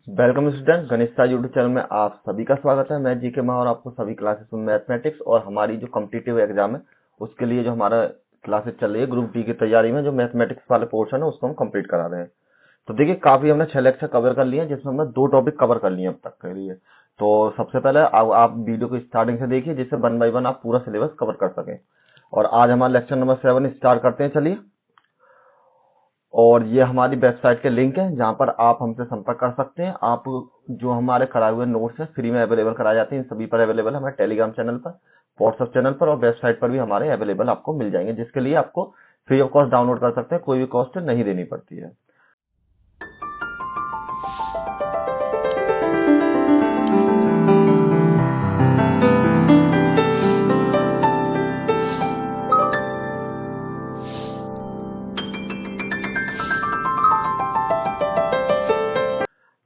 Welcome student, Ganesh Sai YouTube channel में आप सभी का स्वागत है। मैं जीके महा और आपको सभी क्लासेस में मैथमेटिक्स और हमारी जो कॉम्पिटिटिव एग्जाम है उसके लिए जो हमारा क्लासेस चल रही है ग्रुप डी की तैयारी में, जो मैथमेटिक्स वाले पोर्शन है उसको हम कंप्लीट करा रहे हैं। तो देखिए, काफी हमने 6 लेक्चर कवर कर लिए हैं, जिसमें हमने 2 टॉपिक कवर कर लिए अब तक के लिए। तो सबसे पहले आप वीडियो को स्टार्टिंग से देखिए, जिससे 1 बाय 1 आप पूरा सिलेबस कवर कर सकें। और आज हमारा लेक्चर नंबर 7 स्टार्ट करते हैं, चलिए। और ये हमारी वेबसाइट के लिंक है जहां पर आप हमसे संपर्क कर सकते हैं। आप जो हमारे कराए हुए नोट्स हैं फ्री में अवेलेबल कराए जाते हैं, इन सभी पर अवेलेबल हमारे टेलीग्राम चैनल पर, व्हाट्सएप चैनल पर और वेबसाइट पर भी हमारे अवेलेबल आपको मिल जाएंगे, जिसके लिए आपको फ्री ऑफ कॉस्ट डाउनलोड कर सकते हैं, कोई भी कॉस्ट नहीं देनी पड़ती है।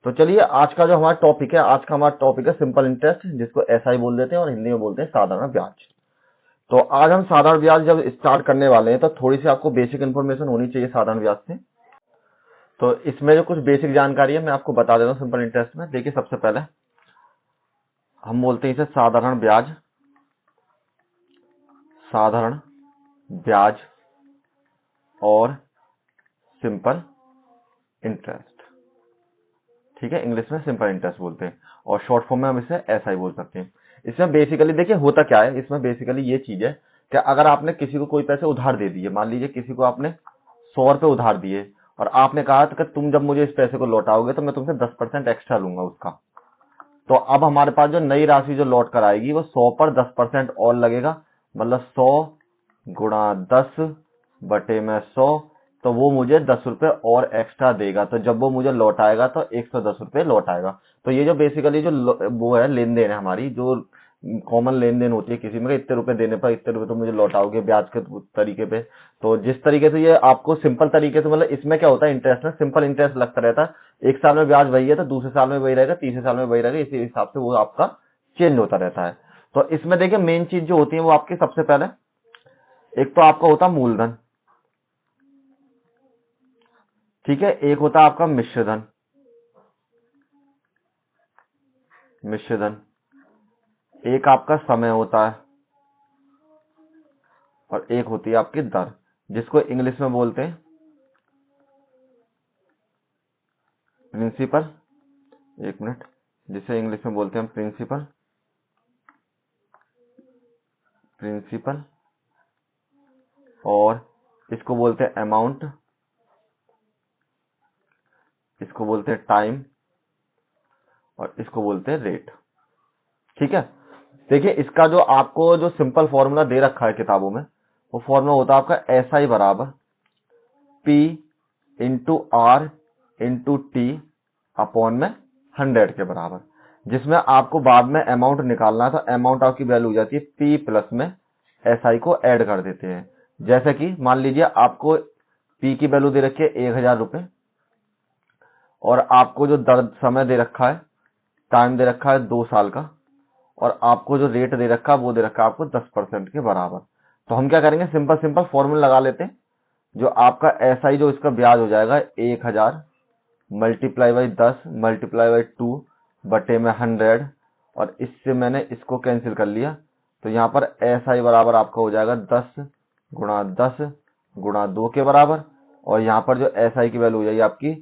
तो चलिए, आज का जो हमारा टॉपिक है, आज का हमारा टॉपिक है सिंपल इंटरेस्ट, जिसको एसआई बोल देते हैं और हिंदी में बोलते हैं साधारण ब्याज। तो आज हम साधारण ब्याज जब स्टार्ट करने वाले हैं तो थोड़ी सी आपको बेसिक इन्फॉर्मेशन होनी चाहिए साधारण ब्याज से। तो इसमें जो कुछ बेसिक जानकारी है मैं आपको बता देता हूँ सिंपल इंटरेस्ट में। देखिए, सबसे पहले हम बोलते हैं इसे साधारण ब्याज, साधारण ब्याज और सिंपल इंटरेस्ट। ठीक है, इंग्लिश में सिंपल इंटरेस्ट बोलते हैं और शॉर्ट फॉर्म में हम इसे एसआई बोल सकते हैं। इसमें बेसिकली देखिए होता क्या है, इसमें बेसिकली ये चीज है कि अगर आपने किसी को कोई पैसे उधार दे दिए, मान लीजिए किसी को आपने 100 रुपए उधार दिए और आपने कहा कि तुम जब मुझे इस पैसे को लौटाओगे तो मैं तुमसे 10% एक्स्ट्रा लूंगा उसका। तो अब हमारे पास जो नई राशि जो लौट कर आएगी वो 100 पर 10% और लगेगा, मतलब 100 गुणा 10 बटे में 100, तो वो मुझे 10 रुपए और एक्स्ट्रा देगा। तो जब वो मुझे लौटाएगा तो 110 रुपए लौटाएगा। तो ये जो बेसिकली जो वो है लेन देन है, हमारी जो कॉमन लेन देन होती है किसी में, इतने रुपए देने पर इतने रुपए तो मुझे लौटाओगे ब्याज के तरीके पे। तो जिस तरीके से ये आपको सिंपल तरीके से, मतलब इसमें क्या होता है, इंटरेस्ट में सिंपल इंटरेस्ट लगता रहता है। एक साल में ब्याज वही है तो दूसरे साल में वही रहेगा, तीसरे साल में वही रहेगा, इसी हिसाब से वो आपका चेंज होता रहता है। तो इसमें देखिए मेन चीज जो होती है वो आपकी सबसे पहले एक तो आपका होता है मूलधन, ठीक है, एक होता है आपका मिश्रधन, मिश्रधन, एक आपका समय होता है और एक होती है आपकी दर, जिसको इंग्लिश में बोलते हैं प्रिंसिपल। एक मिनट, जिसे इंग्लिश में बोलते हैं प्रिंसिपल, प्रिंसिपल, और इसको बोलते हैं अमाउंट, इसको बोलते हैं टाइम और इसको बोलते हैं रेट। ठीक है, देखिए इसका जो आपको जो सिंपल फॉर्मूला दे रखा है किताबों में, वो फॉर्मूला होता है आपका एसआई बराबर P into R into T upon में 100 के बराबर, जिसमें आपको बाद में अमाउंट निकालना है। तो अमाउंट आपकी वैल्यू हो जाती है पी प्लस में एसआई को ऐड कर देते हैं। जैसे कि मान लीजिए आपको पी की वैल्यू दे रखी है 1000 रुपए और आपको जो दर समय दे रखा है, टाइम दे रखा है 2 साल का, और आपको जो रेट दे रखा है वो दे रखा है आपको 10% के बराबर। तो हम क्या करेंगे, सिंपल सिंपल फॉर्मूला लगा लेते हैं। जो आपका एसआई जो इसका ब्याज हो जाएगा 1000 मल्टीप्लाई बाई 10 मल्टीप्लाई बाई 2 बटे में 100, और इससे मैंने इसको कैंसिल कर लिया। तो यहाँ पर एसआई बराबर आपका हो जाएगा 10 गुणा 10 गुणा 2 के बराबर, और यहाँ पर जो एसआई की वैल्यू हो जाएगी आपकी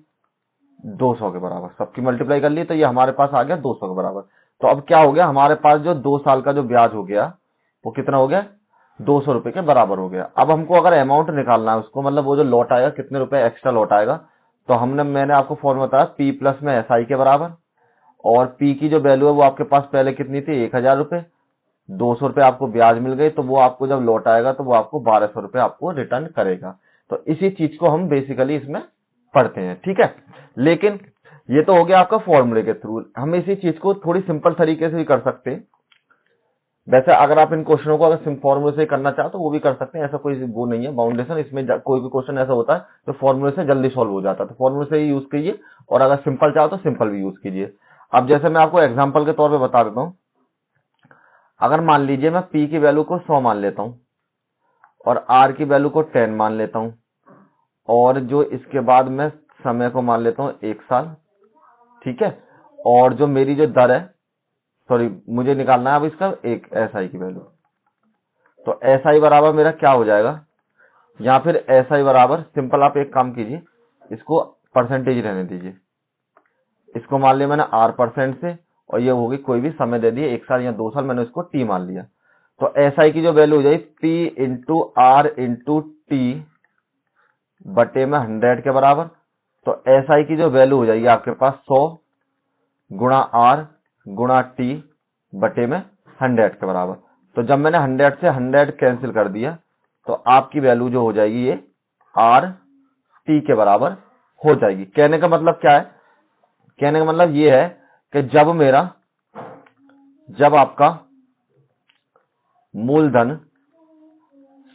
200 के बराबर। सबकी मल्टीप्लाई कर ली तो ये हमारे पास आ गया 200 के बराबर। तो अब क्या हो गया, हमारे पास जो 2 साल का जो ब्याज हो गया वो कितना हो गया, 200 रुपए के बराबर हो गया। अब हमको अगर अमाउंट निकालना है उसको, मतलब वो जो लौट आएगा कितने रुपए एक्स्ट्रा लौट आएगा, तो मैंने आपको फॉर्मूला बताया पी प्लस में एसआई के बराबर, और पी की जो वैल्यू है वो आपके पास पहले कितनी थी, 1000 रुपए, 200 रुपए आपको ब्याज मिल गई, तो वो आपको जब लौट आएगा तो वो आपको 1200 रुपए आपको रिटर्न करेगा। तो इसी चीज को हम बेसिकली इसमें पढ़ते हैं। ठीक है, लेकिन ये तो हो गया आपका फॉर्मूले के थ्रू। हम इसी चीज को थोड़ी सिंपल तरीके से भी कर सकते हैं। वैसे अगर आप इन क्वेश्चनों को अगर फॉर्मूले से करना चाहो तो वो भी कर सकते हैं, ऐसा कोई वो नहीं है बाउंडेशन। इसमें कोई भी क्वेश्चन ऐसा होता है तो फॉर्मूले से जल्दी सॉल्व हो जाता है, तो फॉर्मूले से ही यूज कीजिए, और अगर सिंपल चाहो तो सिंपल भी यूज कीजिए। अब जैसे मैं आपको एग्जाम्पल के तौर पर बता देता हूं, अगर मान लीजिए मैं पी की वैल्यू को 100 मान लेता हूं और आर की वैल्यू को 10 मान लेता हूं, और जो इसके बाद मैं समय को मान लेता हूं 1 साल, ठीक है, और जो मेरी जो दर है, सॉरी मुझे निकालना है अब इसका एक SI की वैल्यू। तो SI बराबर मेरा क्या हो जाएगा, या फिर SI बराबर सिंपल आप एक काम कीजिए, इसको परसेंटेज रहने दीजिए, इसको मान लिया मैंने R% से, और ये होगी कोई भी समय दे दिए 1 साल या 2 साल, मैंने इसको T मान लिया। तो SI की जो वैल्यू हो जाएगी P into R into T बटे में 100 के बराबर। तो SI की जो वैल्यू हो जाएगी आपके पास 100 गुणा R गुणा T बटे में 100 के बराबर। तो जब मैंने 100 से 100 कैंसिल कर दिया तो आपकी वैल्यू जो हो जाएगी ये RT के बराबर हो जाएगी। कहने का मतलब क्या है, कहने का मतलब ये है कि जब आपका मूलधन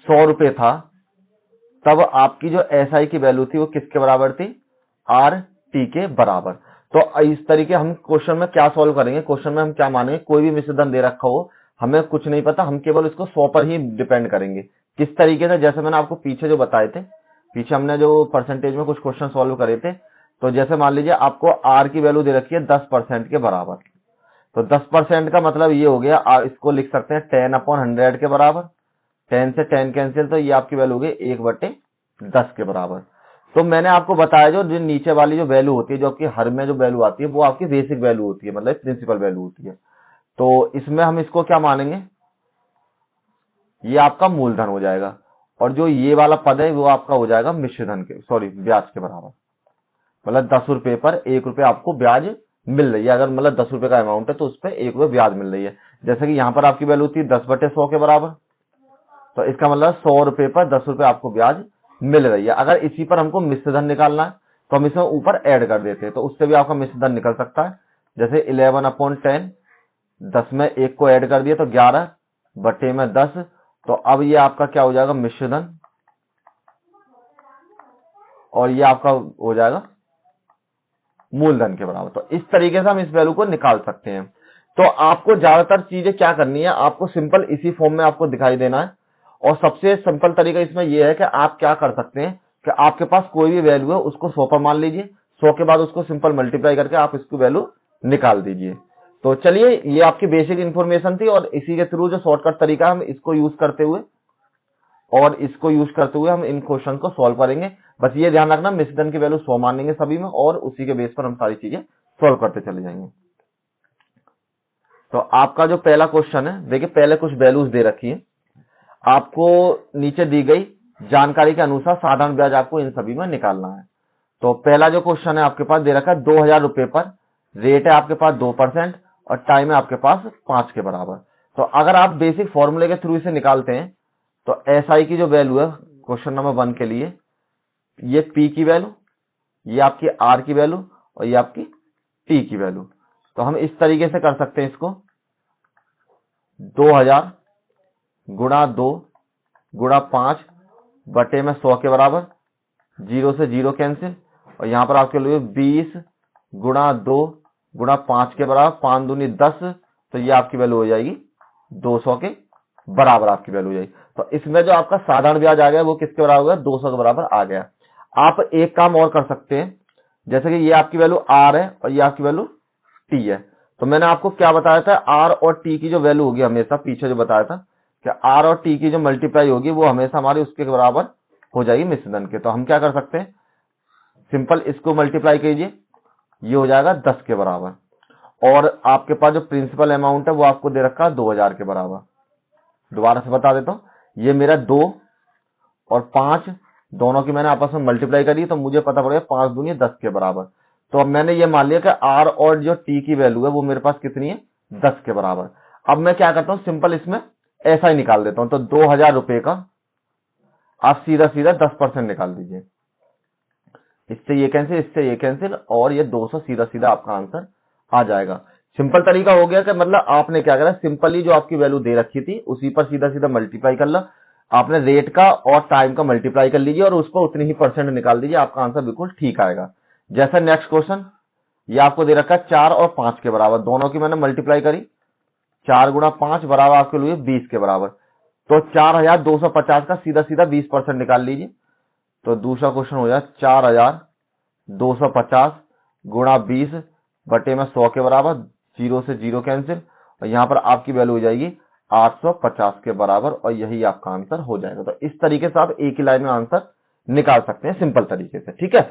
100 रुपए था, तब आपकी जो SI की वैल्यू थी वो किसके बराबर थी, RT के बराबर। तो इस तरीके हम क्वेश्चन में क्या सॉल्व करेंगे, क्वेश्चन में हम क्या मानेंगे, कोई भी मिश्रधन दे रखा हो, हमें कुछ नहीं पता, हम केवल इसको 100 पर ही डिपेंड करेंगे। किस तरीके से, जैसे मैंने आपको पीछे जो बताए थे, पीछे हमने जो परसेंटेज में कुछ क्वेश्चन सॉल्व करे थे, तो जैसे मान लीजिए आपको R की वैल्यू दे रखी है 10% के बराबर, तो 10% का मतलब ये हो गया, इसको लिख सकते हैं 10/100 के बराबर, 10 से 10 कैंसिल, तो ये आपकी वैल्यू हो गई 1/10 के बराबर। तो मैंने आपको बताया जो नीचे वाली जो वैल्यू होती है, जो आपकी हर में जो वैल्यू आती है, वो आपकी बेसिक वैल्यू होती है, मतलब प्रिंसिपल वैल्यू होती है। तो इसमें हम इसको क्या मानेंगे, ये आपका मूलधन हो जाएगा, और जो ये वाला पद है वो आपका हो जाएगा मिश्रधन के, सॉरी ब्याज के बराबर। मतलब 10 रुपए पर 1 रुपए आपको ब्याज मिल रही है, अगर मतलब 10 रुपए का अमाउंट है तो उस पर 1 रुपए ब्याज मिल रही है। जैसे कि यहाँ पर आपकी वैल्यू थी 10/100 के बराबर, तो इसका मतलब 100 रुपए पर 10 रुपए आपको ब्याज मिल रही है। अगर इसी पर हमको मिश्रधन निकालना है तो हम इसमें ऊपर ऐड कर देते हैं, तो उससे भी आपका मिश्रधन निकल सकता है। जैसे 11/10, 10 में 1 को ऐड कर दिया तो 11 बटे में 10, तो अब ये आपका क्या हो जाएगा, मिश्रधन, और ये आपका हो जाएगा मूलधन के बराबर। तो इस तरीके से हम इस वैल्यू को निकाल सकते हैं। तो आपको ज्यादातर चीजें क्या करनी है, आपको सिंपल इसी फॉर्म में आपको दिखाई देना है, और सबसे सिंपल तरीका इसमें यह है कि आप क्या कर सकते हैं कि आपके पास कोई भी वैल्यू है उसको 100 पर मान लीजिए, 100 के बाद उसको सिंपल मल्टीप्लाई करके आप इसकी वैल्यू निकाल दीजिए। तो चलिए, ये आपकी बेसिक इंफॉर्मेशन थी, और इसी के थ्रू जो शॉर्टकट तरीका हम इसको यूज करते हुए हम इन क्वेश्चन को सॉल्व करेंगे। बस ये ध्यान रखना, मिश्रधन की वैल्यू 100 मानेंगे सभी में, और उसी के बेस पर हम सारी चीजें सॉल्व करते चले जाएंगे। तो आपका जो पहला क्वेश्चन है, देखिए पहले कुछ वैल्यूज दे रखी है, आपको नीचे दी गई जानकारी के अनुसार साधारण ब्याज आपको इन सभी में निकालना है। तो पहला जो क्वेश्चन है आपके पास दे रखा है 2000 रुपए पर, रेट है आपके पास 2% और टाइम है आपके पास 5 के बराबर। तो अगर आप बेसिक फॉर्मूले के थ्रू इसे निकालते हैं तो SI की जो वैल्यू है क्वेश्चन नंबर 1 के लिए, ये P की वैल्यू, ये आपकी R की वैल्यू, और ये आपकी T की वैल्यू। तो हम इस तरीके से कर सकते हैं इसको, 2000 गुणा 2 गुणा 5 बटे में 100 के बराबर, 0 से 0 कैंसिल, और यहां पर आपके लिए 20 गुणा 2 गुणा 5 के बराबर, 5 दूनी 10, तो ये आपकी वैल्यू हो जाएगी 200 के बराबर आपकी वैल्यू हो जाएगी। तो इसमें जो आपका साधारण ब्याज आ गया वो किसके बराबर हो गया, 200 के बराबर आ गया। आप एक काम और कर सकते हैं, जैसे कि ये आपकी वैल्यू R है और ये आपकी वैल्यू T है, तो मैंने आपको क्या बताया था, R और T की जो वैल्यू होगी हमेशा, पीछे जो बताया था कि R और T की जो मल्टीप्लाई होगी वो हमेशा हमारी उसके बराबर हो जाएगी मिश्रधन के। तो हम क्या कर सकते हैं, सिंपल इसको मल्टीप्लाई कीजिए, ये हो जाएगा 10 के बराबर, और आपके पास जो प्रिंसिपल अमाउंट है वो आपको दे रखा है 2000 के बराबर। दोबारा से बता देता हूं, ये मेरा 2 और 5 दोनों की मैंने आपस में मल्टीप्लाई करी, तो मुझे पता पड़ेगा 5 दूनी 10 के बराबर। तो अब मैंने ये मान लिया कि R और जो T की वैल्यू है वो मेरे पास कितनी है, 10 के बराबर। अब मैं क्या करता हूं, सिंपल इसमें ऐसा ही निकाल देता हूं। तो 2000 रुपए का आप सीधा सीधा 10% निकाल दीजिए, इससे ये कैंसिल, इससे ये कैंसिल, और ये 200 सीधा सीधा आपका आंसर आ जाएगा। सिंपल तरीका हो गया कि मतलब आपने क्या करा, सिंपली जो आपकी वैल्यू दे रखी थी उसी पर सीधा सीधा मल्टीप्लाई कर ला, आपने रेट का और टाइम का मल्टीप्लाई कर लीजिए और उस पर उतनी ही परसेंट निकाल दीजिए, आपका आंसर बिल्कुल ठीक आएगा। जैसा नेक्स्ट क्वेश्चन, ये आपको दे रखा है 4 और 5 के बराबर, दोनों की मैंने मल्टीप्लाई करी, 4 गुणा 5 बराबर आपके लिए 20 के बराबर। तो 4250 का सीधा सीधा 20% निकाल लीजिए। तो दूसरा क्वेश्चन हो जाए 4250 गुणा 20 बटे में 100 के बराबर, 0 से 0 कैंसिल, और यहाँ पर आपकी वैल्यू हो जाएगी 850 के बराबर, और यही आपका आंसर हो जाएगा। तो इस तरीके से आप एक ही लाइन में आंसर निकाल सकते हैं सिंपल तरीके से। ठीक है,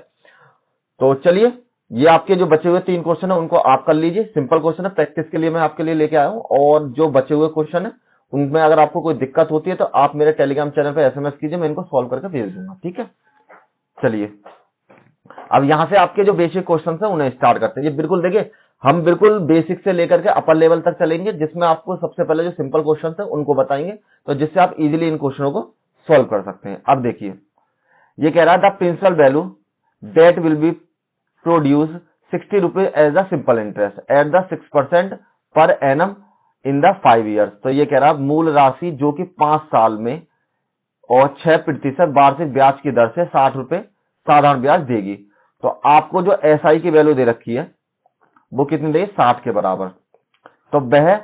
तो चलिए ये आपके जो बचे हुए 3 क्वेश्चन है उनको आप कर लीजिए। सिंपल क्वेश्चन है, प्रैक्टिस के लिए मैं आपके लिए लेके आया हूं, और जो बचे हुए क्वेश्चन है उनमें अगर आपको कोई दिक्कत होती है तो आप मेरे टेलीग्राम चैनल पे एसएमएस कीजिए, मैं इनको सॉल्व करके भेज दूंगा। ठीक है, चलिए अब यहां से आपके जो बेसिक क्वेश्चन है उन्हें स्टार्ट करते हैं। ये बिल्कुल देखिए, हम बिल्कुल बेसिक से लेकर के अपर लेवल तक चलेंगे, जिसमें आपको सबसे पहले जो सिंपल क्वेश्चन है उनको बताएंगे, तो जिससे आप इजीली इन क्वेश्चनों को सॉल्व कर सकते हैं। अब देखिए, ये कह रहा है the principal value that will be produce 60 rupees as the simple interest at the 6% per annum in the 5 years. तो ये कह रहा है मूल राशि जो कि 5 साल में और 6% वार्षिक ब्याज की दर से 60 रुपए साधारण ब्याज देगी। तो आपको जो एसआई की वैल्यू दे रखी है वो कितनी देगी, 60 के बराबर। तो वह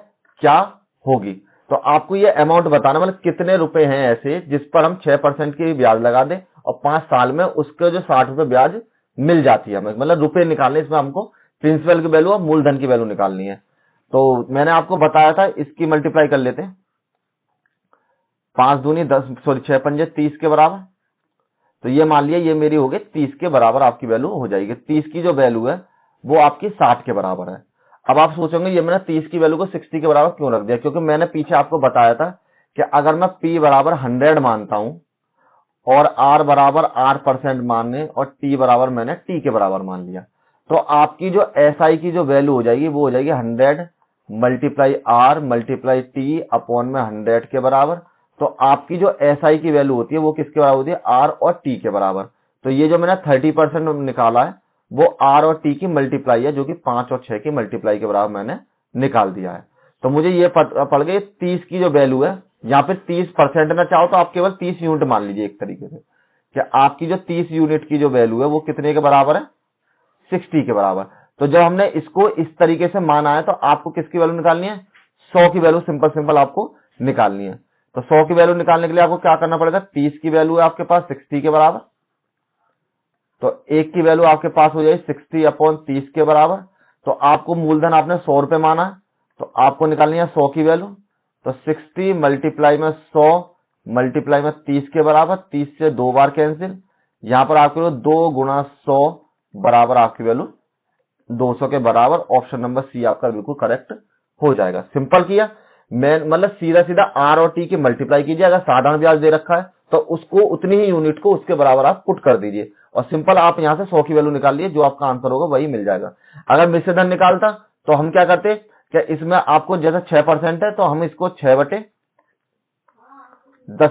क्या होगी, तो आपको ये अमाउंट बताना, मतलब कितने रुपए हैं ऐसे जिस पर हम 6% की ब्याज लगा दें और 5 साल में उसके जो 60 रुपए ब्याज मिल जाती है हमें, मतलब रुपए निकालने, इसमें हमको प्रिंसिपल की वैल्यू और मूलधन की वैल्यू निकालनी है। तो मैंने आपको बताया था, इसकी मल्टीप्लाई कर लेते हैं, 5 दूनी 10, सॉरी 6 पंजे 30 के बराबर। तो ये मान लिया ये मेरी हो गई 30 के बराबर आपकी वैल्यू हो जाएगी। 30 की जो वैल्यू है वो आपकी 60 के बराबर है। अब आप सोचेंगे ये मैंने 30 की वैल्यू को 60 के बराबर क्यों रख दिया, क्योंकि मैंने पीछे आपको बताया था कि अगर मैं P बराबर 100 मानता हूं और R बराबर 8% मानने और T बराबर मैंने T के बराबर मान लिया, तो आपकी जो SI की जो वैल्यू हो जाएगी वो हो जाएगी 100 multiply R multiply T upon में 100 के बराबर। तो आपकी जो SI की वैल्यू होती है वो किसके बराबर होती है, R और T के बराबर। तो ये जो मैंने 30% निकाला है वो R और T की मल्टीप्लाई है, जो कि 5 और 6 की मल्टीप्लाई के बराबर मैंने निकाल दिया है। तो मुझे ये पड़ गई 30 की जो वैल्यू है, यहाँ पे 30% ना चाहो तो आप केवल 30 यूनिट मान लीजिए एक तरीके से, कि आपकी जो 30 यूनिट की जो वैल्यू है वो कितने के बराबर है, 60 के बराबर। तो जब हमने इसको इस तरीके से माना है तो आपको किसकी वैल्यू निकालनी है, 100 की वैल्यू सिंपल आपको निकालनी है। तो 100 की वैल्यू निकालने के लिए आपको क्या करना पड़ेगा, 30 की वैल्यू है आपके पास 60 के बराबर, तो 1 की वैल्यू आपके पास हो जाएगी 60 अपॉन 30 के बराबर। तो आपको मूलधन आपने 100 रुपए माना है, तो आपको निकालनी है 100 की वैल्यू। तो 60 मल्टीप्लाई में 100 मल्टीप्लाई में 30 के बराबर, 30 से 2 बार कैंसिल, यहां पर आपकी 2 गुणा 100 बराबर आपकी वैल्यू 200 के बराबर। ऑप्शन नंबर सी आपका बिल्कुल करेक्ट हो जाएगा। सिंपल किया, मैं मतलब सीधा आर और टी की मल्टीप्लाई कीजिए। अगर साधारण ब्याज दे रखा है तो उसको उतनी ही यूनिट को उसके बराबर आप पुट कर दीजिए, और सिंपल आप यहां से 100 की वैल्यू निकाल लिए, जो आपका आंसर होगा वही मिल जाएगा। अगर मिश्र धन निकालता तो हम क्या करते, क्या इसमें आपको जैसे 6% है तो हम इसको 6/10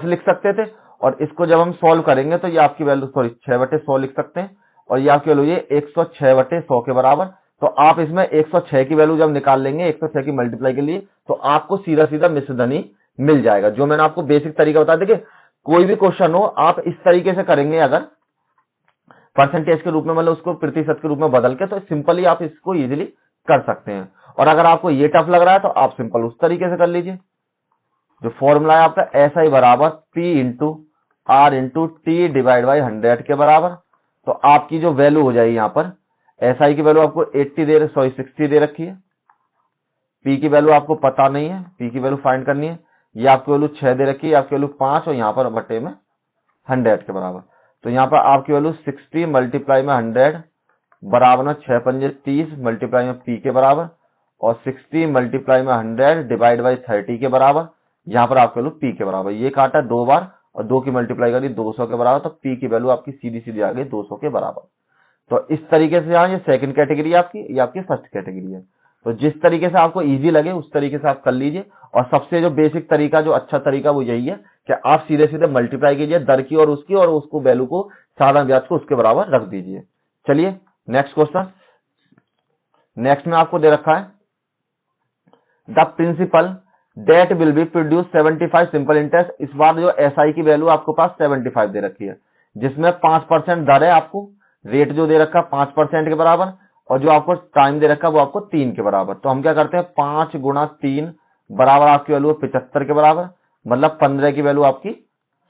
लिख सकते थे, और इसको जब हम सॉल्व करेंगे तो ये आपकी वैल्यू, सॉरी 6/100 लिख सकते हैं, और ये आपकी वैल्यू ये 106/100 के बराबर। तो आप इसमें 106 की वैल्यू जब निकाल लेंगे 106 की मल्टीप्लाई के लिए, तो आपको सीधा मिश्र धन ही मिल जाएगा। जो मैंने आपको बेसिक तरीका बता, देखिए कोई भी क्वेश्चन हो आप इस तरीके से करेंगे, अगर परसेंटेज के रूप में, मतलब उसको प्रतिशत के रूप में बदल के, तो सिंपली आप इसको इजीली कर सकते हैं। और अगर आपको ये टफ लग रहा है तो आप सिंपल उस तरीके से कर लीजिए। जो फॉर्मूला है आपका SI बराबर P into R into T divide by 100 के बराबर। तो आपकी जो वैल्यू हो जाएगी यहाँ पर, SI की वैल्यू आपको 60 दे रखी है, P की वैल्यू आपको पता नहीं है, P की वैल्यू फाइंड करनी है, ये आपकी वैल्यू 6 दे रखी है, आपकी वैल्यू 5, और यहाँ पर बटे में 100 के बराबर। तो यहाँ पर आपकी वैल्यू 60 मल्टीप्लाई में 100 बराबर में 6 पंजे 30 मल्टीप्लाई में P के बराबर, और 60 मल्टीप्लाई में 100 डिवाइड बाई 30 के बराबर। यहाँ पर आपकी वैल्यू P के बराबर, ये काटा 2 बार और 2 की मल्टीप्लाई करी 200 के बराबर, तो P की वैल्यू आपकी सीधी आ गई 200 के बराबर। तो इस तरीके से यहाँ ये सेकंड कैटेगरी आपकी, ये आपकी फर्स्ट कैटेगरी है। तो जिस तरीके से आपको इजी लगे उस तरीके से आप कर लीजिए, और सबसे जो बेसिक तरीका, जो अच्छा तरीका वो यही है कि आप सीधे मल्टीप्लाई कीजिए दर की और उसकी, और उसको वैल्यू को साधारण ब्याज को उसके बराबर रख दीजिए। चलिए नेक्स्ट क्वेश्चन। नेक्स्ट में आपको दे रखा है the principal that will be produce 75 simple interest. इस बार जो SI की वैल्यू आपको पास 75 दे रखी है, जिसमें 5% दर है, आपको रेट जो दे रखा 5% के बराबर, और जो आपको टाइम दे रखा वो आपको 3 के बराबर। तो हम क्या करते हैं, 5 गुणा 3 बराबर आपकी वैल्यू 75 के बराबर, मतलब 15 की वैल्यू आपकी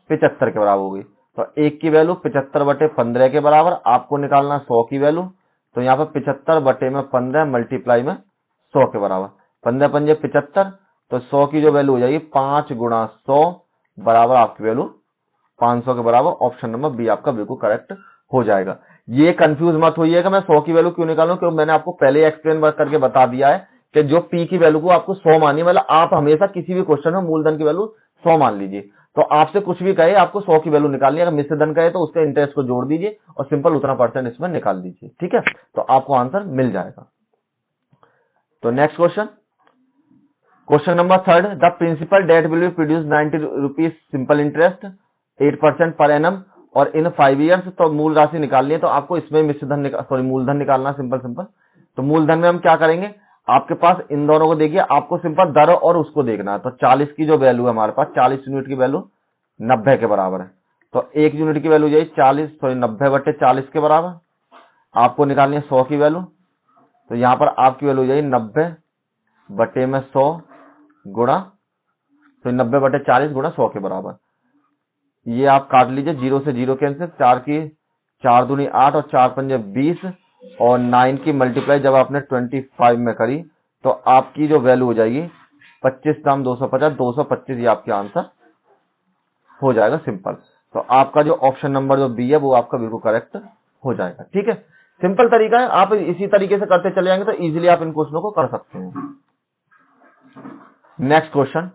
75 के बराबर होगी। तो 1 की वैल्यू 75/15 के बराबर, आपको निकालना 100 की वैल्यू। तो यहाँ पर 75 बटे में 15 मल्टीप्लाई में 100 के बराबर, 15 पंजे 75, तो 100 की जो वैल्यू हो जाएगी 5 गुणा 100 बराबर आपकी वैल्यू 500 के बराबर। ऑप्शन नंबर बी आपका बिल्कुल करेक्ट हो जाएगा। ये कंफ्यूज मत होइएगा मैं 100 की वैल्यू क्यों निकालूं, क्योंकि मैंने आपको पहले एक्सप्लेन करके बता दिया है कि जो पी की वैल्यू को आपको 100 मानिए, मतलब आप हमेशा किसी भी क्वेश्चन में मूलधन की वैल्यू 100 मान लीजिए। तो आपसे कुछ भी कहे आपको 100 की वैल्यू निकालनी है, अगर मिश्र धन कहे तो उसके इंटरेस्ट को जोड़ दीजिए और सिंपल उतना परसेंट इसमें निकाल दीजिए, ठीक है, तो आपको आंसर मिल जाएगा। तो next question, question number 3, the principal that will be produce 90 rupees simple interest 8% per annum और इन 5 ईयर्स। तो मूल राशि निकालनी है, तो आपको इसमें मिश्र धन मूलधन निकालना सिंपल। तो मूलधन में हम क्या करेंगे, आपके पास इन दोनों को देखिए, आपको सिंपल दर और उसको देखना है। तो 40 की जो वैल्यू है हमारे पास, 40 यूनिट की वैल्यू 90 के बराबर है, तो 1 यूनिट की वैल्यू जाएगी 90 बटे 40 के बराबर। आपको निकालनी है 100 की वैल्यू, तो यहां पर आपकी वैल्यू हो जाएगी 90 बटे में 100 गुणा, तो 90 बटे 40 गुणा 100 के बराबर। ये आप काट लीजिए, 0 से 0 कैंसिल, 4 दूनी 8 और 4 पंजे 20 और 9 की मल्टीप्लाई जब आपने 25 में करी तो आपकी जो वैल्यू हो जाएगी 25 दाम 250, 225 ये आपके आंसर हो जाएगा सिंपल। तो आपका जो ऑप्शन नंबर जो बी है वो आपका बिल्कुल करेक्ट हो जाएगा, ठीक है। सिंपल तरीका है, आप इसी तरीके से करते चले जाएंगे तो इजीली आप इन क्वेश्चनों को कर सकते हैं। Next question,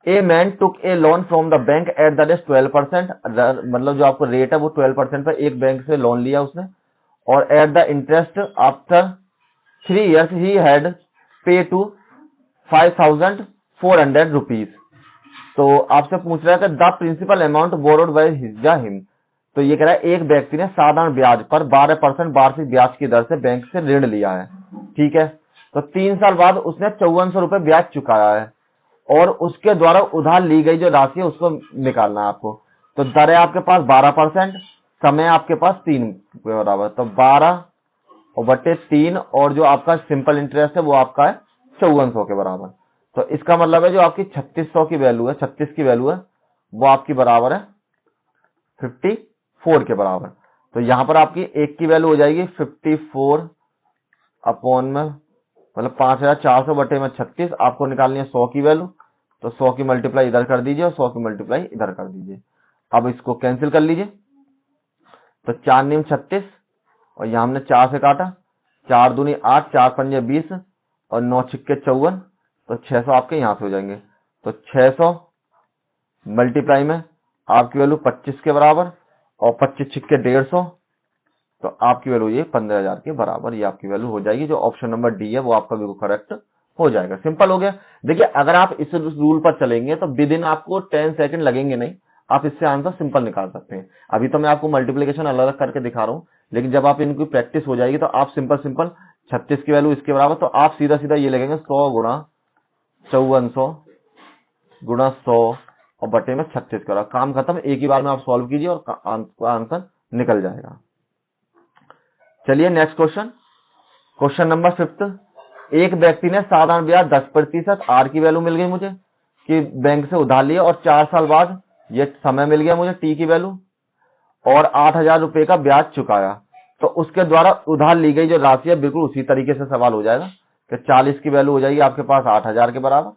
a man took A loan from the bank at the rate 12%, मतलब जो आपको रेट है वो 12% पर एक बैंक से लोन लिया उसने, और at the interest after 3 years he had pay to 5400 rupees. तो आपसे पूछ रहा है कि the principal amount borrowed by him. तो ये कह रहा है एक व्यक्ति ने साधारण ब्याज पर 12% वार्षिक ब्याज की दर से बैंक से ऋण लिया है, ठीक है। तो 3 साल बाद उसने 5400 रुपए ब्याज चुकाया है और उसके द्वारा उधार ली गई जो राशि है उसको निकालना है आपको। तो दर है आपके पास 12%, समय आपके पास 3 के बराबर, तो 12 और बटे 3 और जो आपका सिंपल इंटरेस्ट है वो आपका है 5400 के बराबर। तो इसका मतलब है जो आपकी 3600 की वैल्यू है, 36 की वैल्यू है वो आपकी बराबर है 54 के बराबर। तो यहां पर आपकी एक की वैल्यू हो जाएगी 54 अपॉन में मतलब 5400 बटे में 36, आपको निकालनी है 100 की वैल्यू, तो 100 की मल्टीप्लाई इधर कर दीजिए और 100 की मल्टीप्लाई इधर कर दीजिए। अब इसको कैंसिल कर लीजिए, तो 4 नीम 36 और यहां हमने 4 से काटा, 4 दूनी 8, 4 पंजे 20 और 9 छिक्के 54, तो 600 आपके यहां से हो जाएंगे। तो 600 मल्टीप्लाई में आपकी वैल्यू 25 के बराबर और 25 छिक्के 150, तो आपकी वैल्यू ये 15,000 के बराबर ये आपकी वैल्यू हो जाएगी। जो ऑप्शन नंबर डी है वो आपका बिल्कुल करेक्ट हो जाएगा, सिंपल हो गया। देखिए अगर आप इस रूल पर चलेंगे तो विद इन आपको 10 सेकंड लगेंगे नहीं, आप इससे आंसर सिंपल निकाल सकते हैं। अभी तो मैं आपको मल्टीप्लिकेशन अलग अलग करके दिखा रहा हूं, लेकिन जब आप इनकी प्रैक्टिस हो जाएगी तो आप सिंपल 36 की वैल्यू इसके बराबर, तो आप सीधा सीधा ये लगेंगे 100 गुणा 5400 गुणा 100 और बटे में 36 करा, काम खत्म। एक ही बार में आप सॉल्व कीजिए और आंसर निकल जाएगा। चलिए नेक्स्ट क्वेश्चन, क्वेश्चन नंबर 5, एक व्यक्ति ने साधारण ब्याज 10% आर की वैल्यू मिल गई मुझे कि बैंक से उधार लिया और 4 साल बाद ये समय मिल गया मुझे टी की वैल्यू और 8000 रुपए का ब्याज चुकाया। तो उसके द्वारा उधार ली गई जो राशि है बिल्कुल उसी तरीके से सवाल हो जाएगा कि 40 की वैल्यू हो जाएगी आपके पास 8000 के बराबर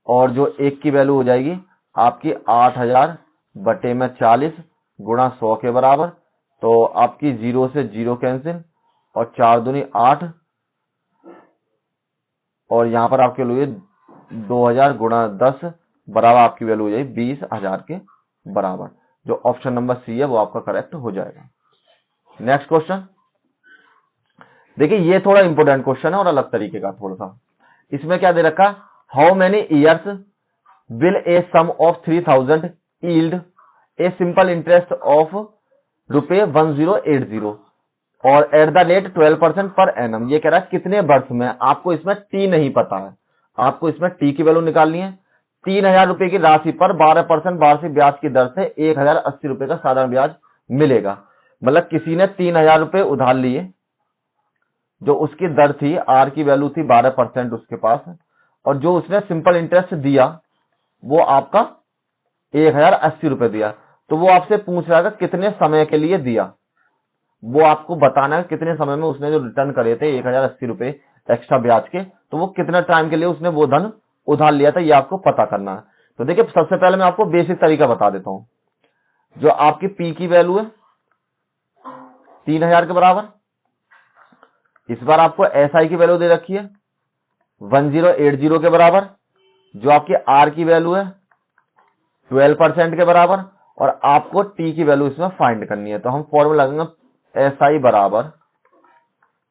और जो एक की वैल्यू हो जाएगी आपकी 8000 बटे में 40 गुणा 100 के बराबर। तो आपकी 0 से 0 कैंसिल और 4 दूनी 8 और यहां पर आपकी वैल्यू 2000 गुणा 10 बराबर आपकी वैल्यू हो जाएगी 20,000 के बराबर। जो ऑप्शन नंबर सी है वो आपका करेक्ट हो जाएगा। नेक्स्ट क्वेश्चन, देखिए ये थोड़ा इंपोर्टेंट क्वेश्चन है और अलग तरीके का थोड़ा सा। इसमें क्या दे रखा, how many years will a sum of 3000 yield a simple interest of ₹1080 और at the rate 12% per annum. ये कह रहा है कितने वर्ष में, आपको इसमें टी नहीं पता है, आपको इसमें टी की वैल्यू निकालनी है। 3000 रुपए की राशि पर 12% वार्षिक ब्याज की दर से 1080 रुपए का साधारण ब्याज मिलेगा। मतलब किसी ने 3000 रुपए उधार लिए, जो उसकी दर थी आर की वैल्यू थी 12% उसके पास, और जो उसने सिंपल इंटरेस्ट दिया वो आपका 1080 रुपए दिया। तो वो आपसे पूछ रहा था कितने समय के लिए दिया, वो आपको बताना है कितने समय में उसने जो रिटर्न करे थे 1080 रुपए एक्स्ट्रा ब्याज के, तो वो कितना टाइम के लिए उसने वो धन उधार लिया था, ये आपको पता करना है। तो देखिए सबसे पहले मैं आपको बेसिक तरीका बता देता हूं। जो आपकी पी की वैल्यू है 3000 के बराबर, इस बार आपको एसआई की वैल्यू दे रखी है 1080 के बराबर, जो आपकी आर की वैल्यू है 12% के बराबर, और आपको टी की वैल्यू इसमें फाइंड करनी है। तो हम फॉर्मूला लगाएंगे एसआई बराबर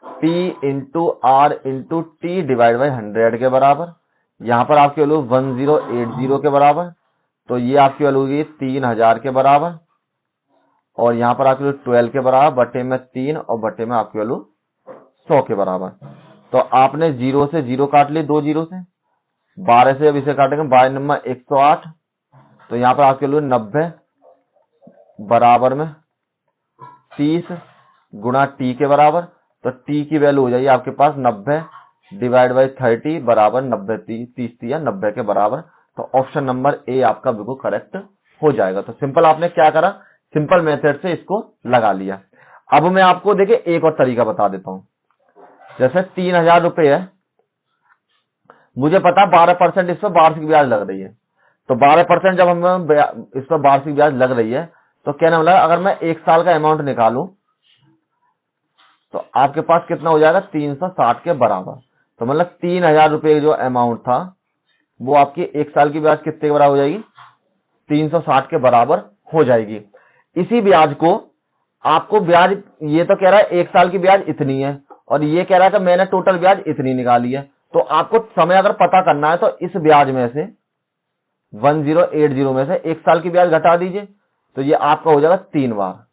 P into R into T divide by 100 के बराबर। यहां पर आपकी वैल्यू 1080 के बराबर, तो ये आपकी वैल्यू होगी 3000 के बराबर, और यहां पर आपकी वैल्यू 12 के बराबर बटे में 3 और बटे में आपकी वैल्यू 100 के बराबर। तो आपने 0 से 0 काट ली, 2 0 से 12 से, अब इसे काटेंगे 12 नंबर 108, तो यहां पर आपके वैल्यू 90 बराबर में 30 गुणा टी के बराबर। तो टी की वैल्यू हो जाएगी आपके पास 90 डिवाइड बाई 30 बराबर 90 30 या 90 के बराबर। तो ऑप्शन नंबर ए आपका बिल्कुल करेक्ट हो जाएगा। तो सिंपल आपने क्या करा, सिंपल मेथड से इसको लगा लिया। अब मैं आपको देखिए एक और तरीका बता देता हूं। जैसे 3000 रुपए है, मुझे पता 12% इस पर वार्षिक ब्याज लग रही है, तो 12% जब हमें इस पर वार्षिक ब्याज लग रही है, तो कहने वाला अगर मैं 1 साल का अमाउंट निकालूं तो आपके पास कितना हो जाएगा 360 के बराबर। तो मतलब 3000 रुपए जो अमाउंट था वो आपकी 1 साल की ब्याज कितने के बराबर हो जाएगी, 360 के बराबर हो जाएगी। इसी ब्याज को आपको ब्याज, ये तो कह रहा है 1 साल की ब्याज इतनी है, और ये कह रहा है कि मैंने टोटल ब्याज इतनी निकाली है। तो आपको समय अगर पता करना है तो इस ब्याज में से 1080 में से 1 साल की ब्याज घटा दीजिए, तो ये आपका हो जाएगा 3 बार।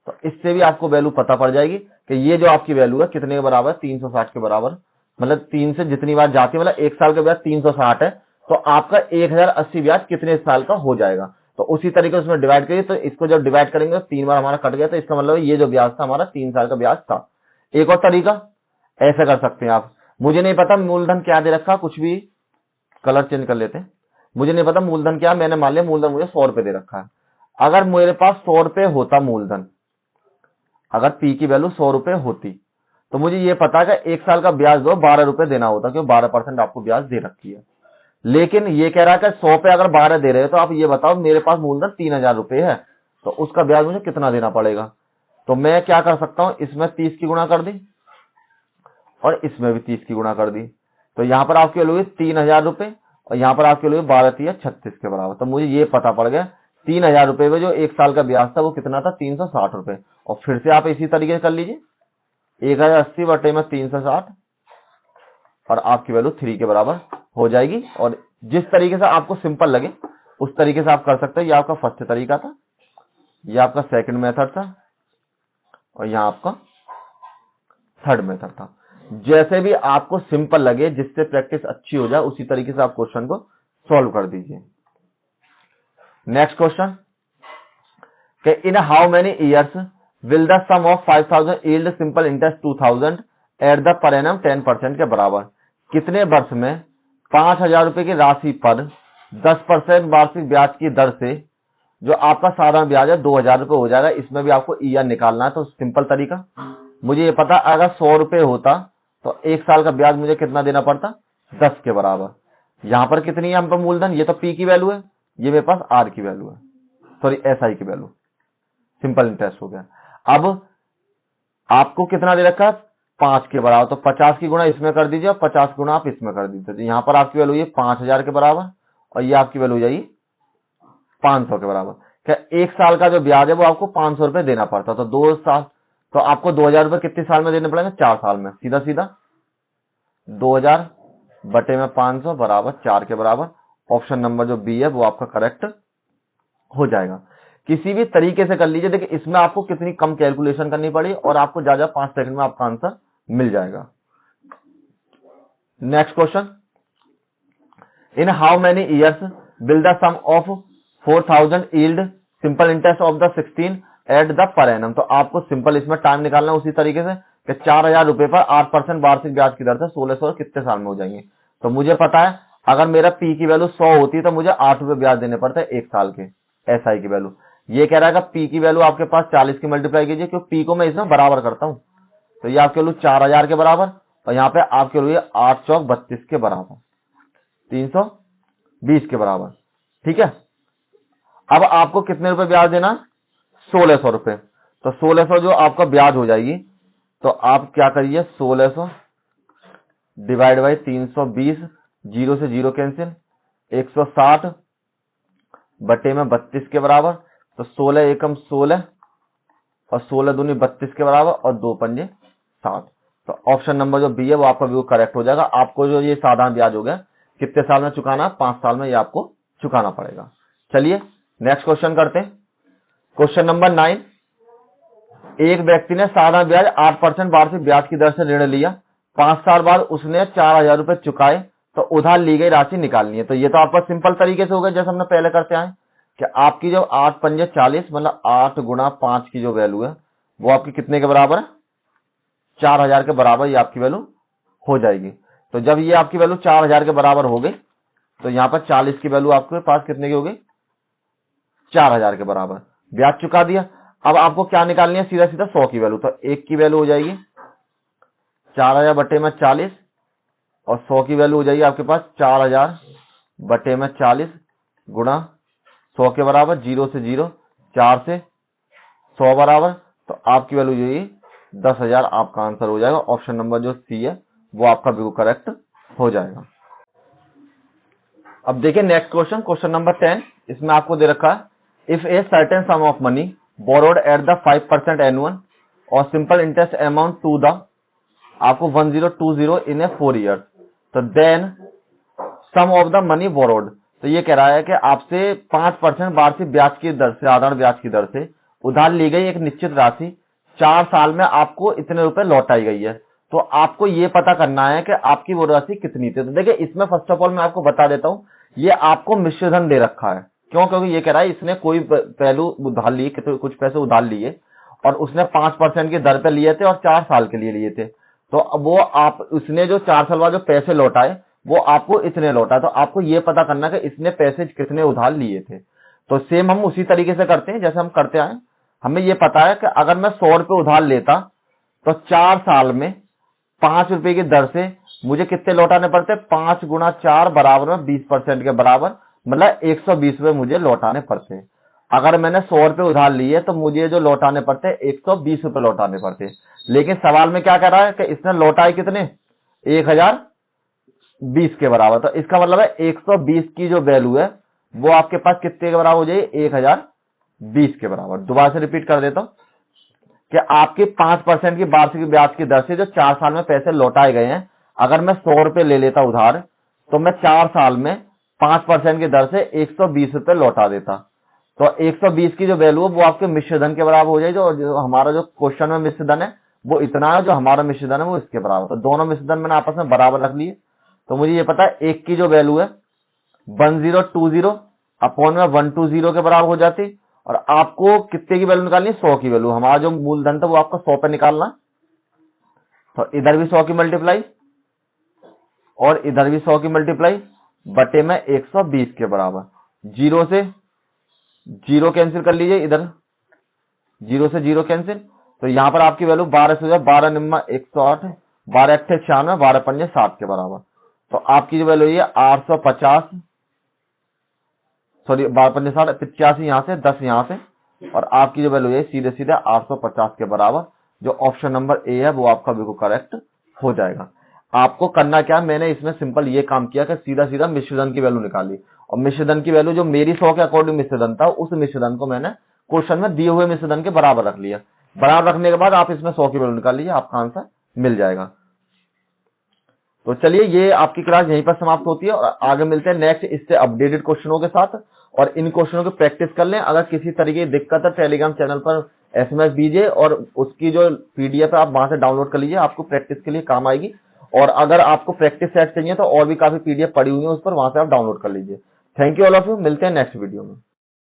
तो इससे भी आपको वैल्यू पता पड़ जाएगी कि ये जो आपकी वैल्यू है कितने के बराबर, 360 के बराबर। मतलब 3 से जितनी बार जाती है, मतलब 1 साल का ब्याज 360 है, तो आपका 1080 ब्याज कितने साल का हो जाएगा। तो उसी तरीके से उसमें डिवाइड करिए, तो इसको जब डिवाइड करेंगे तो 3 बार हमारा कट गया, तो इसका मतलब ये जो ब्याज था हमारा 3 साल का ब्याज था। एक और तरीका ऐसे कर सकते हैं आप, मुझे नहीं पता मूलधन क्या दे रखा, कुछ भी कलर चेंज कर लेते हैं, मुझे नहीं पता मूलधन क्या, मैंने मान लिया मूलधन मुझे 100 रुपए दे रखा है। अगर मेरे पास 100 रुपए होता मूलधन, अगर पी की वैल्यू 100 रुपए होती, तो मुझे ये पता है कि 1 साल का ब्याज दो 12 रुपए देना होता, क्योंकि 12% आपको ब्याज दे रखी है। लेकिन ये कह रहा है कि 100 पे अगर 12 दे रहे हो, तो आप ये बताओ मेरे पास मूलधन 3000 रुपए है, तो उसका ब्याज मुझे कितना देना पड़ेगा। तो मैं क्या कर सकता हूं, इसमें 30 की गुणा कर दी और इसमें भी 30 की गुणा कर दी, तो यहां पर आपकी वैल्यू 3000 रुपए, और यहां पर आपकी वैल्यू 12 36 के बराबर। तो मुझे ये पता पड़ गया 3000 रुपए में जो 1 साल का ब्याज था वो कितना था, 360 रुपए। और फिर से आप इसी तरीके से कर लीजिए, 1080 बटे में 360, और आपकी वैल्यू 3 के बराबर हो जाएगी। और जिस तरीके से आपको सिंपल लगे उस तरीके से आप कर सकते हैं। ये आपका फर्स्ट तरीका था, ये आपका सेकंड मेथड था, और यहाँ आपका थर्ड मेथड था। जैसे भी आपको सिंपल लगे, जिससे प्रैक्टिस अच्छी हो जाए, उसी तरीके से आप क्वेश्चन को सॉल्व कर दीजिए। Next question, in how many years will the sum of 5000 yield simple interest 2000 at the per annum 10% के बराबर। कितने वर्ष में 5000 रुपए की राशि पर 10% वार्षिक ब्याज की दर से जो आपका साधारण ब्याज है 2000 रुपए हो जाएगा। इसमें भी आपको ईयर निकालना है। तो सिंपल तरीका, मुझे ये पता अगर 100 रुपए होता तो 1 साल का ब्याज मुझे कितना देना पड़ता, 10 के बराबर। यहां पर कितनी है हम पर मूलधन, ये तो पी की वैल्यू है, ये मेरे पास आर की वैल्यू है, सॉरी एसआई की वैल्यू, सिंपल इंटरेस्ट हो गया। अब आपको कितना दे रखा है, 5 के बराबर, तो 50 की गुणा इसमें कर दीजिए और 50 गुणा आप इसमें कर दीजिए। तो यहां पर आपकी वैल्यू ये 5000 के बराबर, और ये आपकी वैल्यू जाएगी 500 के बराबर। क्या 1 साल का जो ब्याज है वो आपको 500 रुपए देना पड़ता, तो 2 साल, तो आपको 2000 रुपए कितने साल में देने पड़ेंगे, 4 साल में। सीधा सीधा 2000 बटे में 500 बराबर 4 के बराबर। ऑप्शन नंबर जो बी है वो आपका करेक्ट हो जाएगा। किसी भी तरीके से कर लीजिए, देखिए इसमें आपको कितनी कम कैलकुलेशन करनी पड़ी और आपको ज्यादा 5 सेकंड में आपका आंसर मिल जाएगा। Next question, in how many years will the sum of 4000 yield simple interest of the 16 at the per annum. तो आपको सिंपल इसमें टाइम निकालना उसी तरीके से कि 4000 रुपए पर 8% वार्षिक ब्याज की दर से 1600 कितने साल में हो जाएंगे। तो मुझे पता है अगर मेरा पी की वैल्यू 100 होती तो मुझे 8 रुपए ब्याज देने पड़ते 1 साल के, एसआई की वैल्यू। ये कह रहा है कि P की वैल्यू आपके पास 40 की मल्टीप्लाई कीजिए, क्योंकि P को मैं इसमें बराबर करता हूं, तो ये आपके वैल्यू 4000 के बराबर, और यहाँ पे आपके वैल्यू 8 चौक 32 के बराबर, 320 के बराबर। ठीक है, अब आपको कितने रुपए ब्याज देना, 1600 रुपए। तो 1600 जो आपका ब्याज हो जाएगी, तो आप क्या करिए, 1600 डिवाइड बाई 320, 0 से 0 कैंसिल, 160 बटे में 32 के बराबर, तो 16 एकम 16 और 16 दूनी 32 के बराबर, और 2 पंजे 7। तो ऑप्शन नंबर जो बी है वो आपका बिल्कुल करेक्ट हो जाएगा। आपको जो ये साधारण ब्याज हो गया कितने साल में चुकाना, 5 साल में ये आपको चुकाना पड़ेगा। चलिए नेक्स्ट क्वेश्चन करते हैं। क्वेश्चन नंबर 9, एक व्यक्ति ने साधारण ब्याज 8% वार्षिक ब्याज की दर से ऋण लिया, 5 साल बाद उसने 4000 रुपए चुकाए, तो उधार ली गई राशि निकालनी है। तो ये तो आपका सिंपल तरीके से हो गया जैसे हमने पहले करते आए कि आपकी जो 8 पंजे 40 मतलब 8 गुणा 5 की जो वैल्यू है वो आपकी कितने के बराबर है, 4000 के बराबर ये आपकी वैल्यू हो जाएगी। तो जब ये आपकी वैल्यू 4000 के बराबर हो गई, तो यहाँ पर 40 की वैल्यू आपके पास कितने की हो गई, 4000 के बराबर, ब्याज चुका दिया। अब आपको क्या निकालनी है, सीधा सीधा 100 की वैल्यू। तो 1 की वैल्यू हो जाएगी 4000 बटे में 40, और 100 की वैल्यू हो जाएगी आपके पास 4000 बटे में 40 गुणा 100 के बराबर, 0 से 0, 4 से 100 बराबर, तो आपकी वैल्यू जो है 10,000 आपका आंसर हो जाएगा। ऑप्शन नंबर जो सी है वो आपका बिल्कुल करेक्ट हो जाएगा। अब देखिए नेक्स्ट क्वेश्चन, क्वेश्चन नंबर 10, इसमें आपको दे रखा है if a certain sum of money borrowed at the 5% annual और simple interest amount to the आपको 1020 इन ए 4 ईयर, तो then sum of the money borrowed. तो ये कह रहा है कि आपसे 5% वार्षिक ब्याज की दर से, साधारण ब्याज की दर से उधार ली गई एक निश्चित राशि 4 साल में आपको इतने रुपए लौटाई गई है। तो आपको ये पता करना है कि आपकी वो राशि कितनी थी। तो देखिए इसमें फर्स्ट ऑफ ऑल मैं आपको बता देता हूं, ये आपको मिश्र धन दे रखा है। क्यों, क्योंकि ये कह रहा है इसने कोई पहलू उधार लिए, कुछ पैसे उधार लिए और उसने 5% की दर पे लिए थे और 4 साल के लिए लिए थे। तो अब वो आप उसने जो 4 साल बाद जो पैसे लौटाए वो आपको इतने लौटा, तो आपको ये पता करना कि इसने पैसे कितने उधार लिए थे। तो सेम हम उसी तरीके से करते हैं जैसे हम करते आए। हमें ये पता है कि अगर मैं 100 रुपए उधार लेता तो 4 साल में 5 रुपए की दर से मुझे कितने लौटाने पड़ते, 5 गुणा 4 बराबर में 20% के बराबर, मतलब 120 रुपए मुझे लौटाने पड़ते। अगर मैंने 100 रुपए उधार लिए तो मुझे जो लौटाने पड़ते 120 रुपए लौटाने पड़ते। लेकिन सवाल में क्या कर रहा है कि इसने लौटाए कितने, 1020 के बराबर। तो इसका मतलब है 120 की जो वैल्यू है वो आपके पास कितने के बराबर हो जाएगी, 1020 के बराबर। दोबारा से रिपीट कर देता हूं कि आपके 5% की वार्षिक ब्याज की दर से जो 4 साल में पैसे लौटाए गए हैं, अगर मैं 100 रुपए ले लेता उधार तो मैं 4 साल में 5% की दर से 120 रुपए लौटा देता। तो 120 की जो वैल्यू है वो आपके मिश्र धन के बराबर हो जाएगी। जो हमारा जो क्वेश्चन में मिश्र धन है वो इतना है, जो हमारा मिश्र धन है वो इसके बराबर। तो दोनों मिश्र धन मैंने आपस में बराबर रख लिए। तो मुझे ये पता है एक की जो वैल्यू है 1020 अपॉन में 120 के बराबर हो जाती, और आपको कितने की वैल्यू निकालनी है, 100 की वैल्यू। हमारा जो मूलधन था वो आपका 100 पे निकालना, तो इधर भी 100 की मल्टीप्लाई और इधर भी 100 की मल्टीप्लाई बटे में 120 के बराबर। 0 से 0 कैंसिल कर लीजिए, इधर 0 से 0 कैंसिल, तो यहां पर आपकी वैल्यू 12 से 12 निम्मा 108, 12 अट्ठे 96, 12 पंजे 60 के बराबर। तो आपकी जो वैल्यू है 850, सॉरी 12 पंजे 60, 85 यहां से, 10 यहां से, और आपकी जो वैल्यू है सीधे सीधे 850 के बराबर। जो ऑप्शन नंबर ए है वो आपका बिल्कुल करेक्ट हो जाएगा। आपको करना क्या, मैंने इसमें सिंपल ये काम किया कि सीधा सीधा मिश्रधन की वैल्यू निकाली, और मिश्रधन की वैल्यू जो मेरी 100 के अकॉर्डिंग मिश्रधन था उस मिश्रधन को मैंने क्वेश्चन में दिए हुए मिश्रधन के बराबर रख लिया। बराबर रखने के बाद आप इसमें 100 की वैल्यू निकाल लीजिए, आपका आंसर मिल जाएगा। तो चलिए ये आपकी क्लास यहीं पर समाप्त होती है, और आगे मिलते हैं नेक्स्ट इससे अपडेटेड क्वेश्चनों के साथ। और इन क्वेश्चनों की प्रैक्टिस कर लें। अगर किसी तरीके की दिक्कत है टेलीग्राम चैनल पर SMS दीजिए, और उसकी जो PDF है आप वहां से डाउनलोड कर लीजिए, आपको प्रैक्टिस के लिए काम आएगी। और अगर आपको प्रैक्टिस सेट चाहिए तो और भी काफी PDF पड़ी हुई है उस पर, वहां से आप डाउनलोड कर लीजिए। Thank you all of you, मिलते हैं नेक्स्ट वीडियो में।